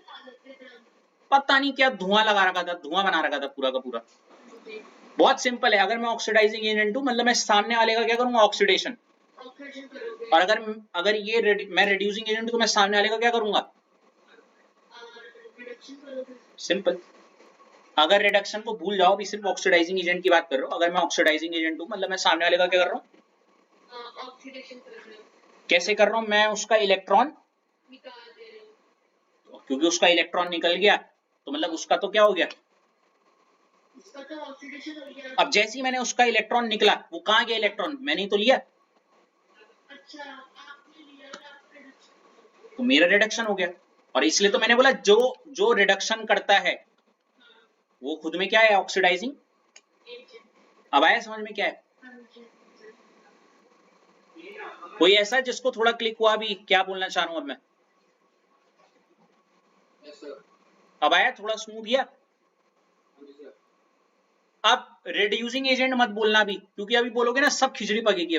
पता नहीं क्या धुआं लगा रखा था, धुआं बना रखा था पूरा का पूरा। बहुत सिंपल है, अगर मैं ऑक्सीडाइजिंग एजेंट हूं मतलब मैं सामने वाले का क्या करूंगा, ऑक्सीडेशन। ऑक्सीडेशन करोगे। और अगर ये मैं रिड्यूसिंग एजेंट तो मैं सामने वाले का क्या करूंगा, रिडक्शन करोगे। सिंपल। अगर रिडक्शन को भूल जाओ, अभी सिर्फ ऑक्सीडाइजिंग एजेंट की बात कर रहा हूं। अगर मैं ऑक्सीडाइजिंग एजेंट हूं मतलब मैं सामने वाले का क्या कर रहा हूं, ऑक्सीडेशन कर रहे हो। कैसे कर रहा हूं, मैं उसका इलेक्ट्रॉन निकाल दे रहे हो। क्योंकि उसका इलेक्ट्रॉन निकल गया तो मतलब उसका तो क्या हो गया, उसका तो ऑक्सीडेशन हो गया। अब जैसे ही मैंने उसका इलेक्ट्रॉन निकला, वो कहां गया इलेक्ट्रॉन, मैंने ही तो लिया। अच्छा, आपने लिया और आपका रिडक्शन। तो मेरा रिडक्शन हो गया। और इसलिए तो मैंने बोला जो जो रिडक्शन करता है वो खुद में क्या है, ऑक्सीडाइजिंग। अब आया समझ में क्या है। कोई ऐसा जिसको थोड़ा क्लिक हुआ, भी क्या बोलना चाह रहा हूं अब मैं, अब आया थोड़ा स्मूथ गया। अब रिड्यूसिंग एजेंट मत बोलना भी, क्योंकि अभी बोलोगे ना सब खिचड़ी पकेगी।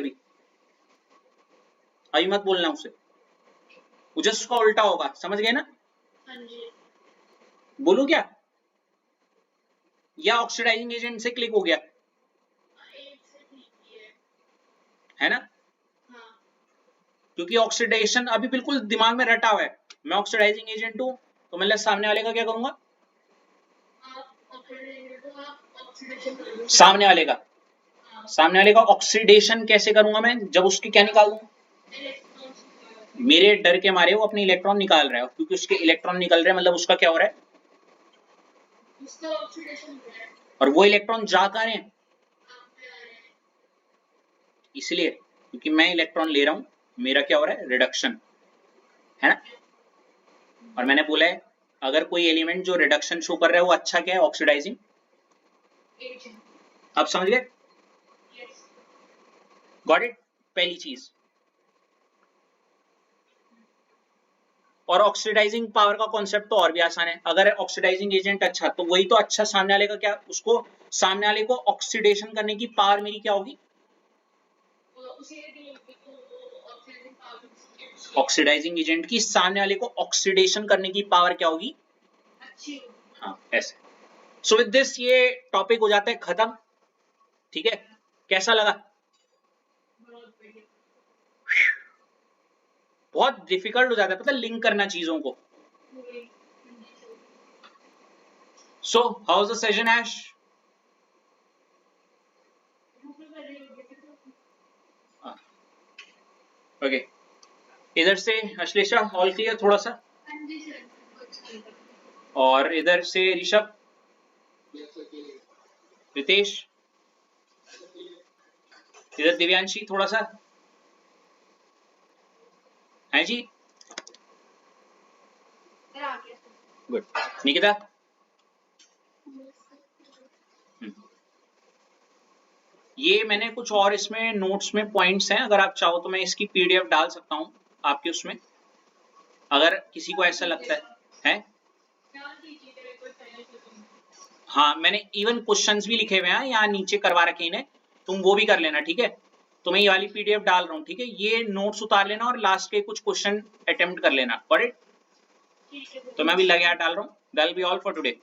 अभी मत बोलना उसे, वो जस्ट उसका उल्टा होगा, समझ गए ना। बोलू क्या, या ऑक्सीडाइजिंग एजेंट से क्लिक हो गया है ना, क्योंकि ऑक्सीडेशन अभी बिल्कुल दिमाग में रटा हुआ है। मैं ऑक्सीडाइजिंग एजेंट हूं तो मतलब सामने वाले का क्या करूंगा, सामने वाले का, सामने वाले का ऑक्सीडेशन कैसे करूंगा मैं, जब उसकी क्या निकाल दूंगा, मेरे डर के मारे वो अपने इलेक्ट्रॉन निकाल रहा है, क्योंकि उसके इलेक्ट्रॉन निकल रहे हैं मतलब उसका क्या हो रहा है, उसका ऑक्सीडेशन हो रहा है। और वो इलेक्ट्रॉन जा कहां रहे हैं, इसलिए क्योंकि मैं इलेक्ट्रॉन ले रहा हूं, मेरा क्या हो रहा है, रिडक्शन, है ना। और मैंने बोला है अगर कोई एलिमेंट जो रिडक्शन शो कर रहा है वो अच्छा क्या है, ऑक्सीडाइजिंग। अब समझ गए, गॉट इट, पहली चीज। और ऑक्सीडाइजिंग पावर का कॉन्सेप्ट तो और भी आसान है। अगर ऑक्सीडाइजिंग एजेंट अच्छा तो वही तो अच्छा सामने वाले का क्या, उसको सामने वाले को ऑक्सीडेशन करने की पावर मेरी क्या होगी, ऑक्सीडाइजिंग एजेंट की सामने वाले को ऑक्सीडेशन करने की पावर क्या होगी, अच्छी। हाँ ऐसे। सो विद दिस ये टॉपिक हो जाता है खत्म, ठीक है। कैसा लगा, बहुत डिफिकल्ट हो जाता है पता लिंक करना चीजों को। So how is the session Ash, okay, इधर से अश्लेषा ऑल क्लियर थोड़ा सा, हाँ जी सर। और इधर से Rishabh, Yes, sir. Clear. Ritesh, इधर दिव्यांशी थोड़ा सा, है जी, सर आ गया सर। गुड। निकिता, ये मैंने कुछ और इसमें नोट्स में पॉइंट्स हैं, अगर आप चाहो तो मैं इसकी पीडीएफ डाल सकता हूँ आपके उसमें, अगर किसी को ऐसा लगता है? क्या कीजिए मेरे को पहले तो हाँ, मैंने इवन क्वेश्चंस भी लिखे हुए हैं यहाँ नीचे करवा रखे इन्हें, तुम वो भी कर लेना, ठीक है? तो मैं ये वाली पीडीएफ डाल रहा हूँ, ठीक है? ये नोट्स उतार लेना और लास्ट के कुछ क्वेश्चन अटेम्प्ट कर लेना, गॉट इट? ठीक है तो मैं अभी लगे हाथ डाल रहा हूँ। That will be all for today.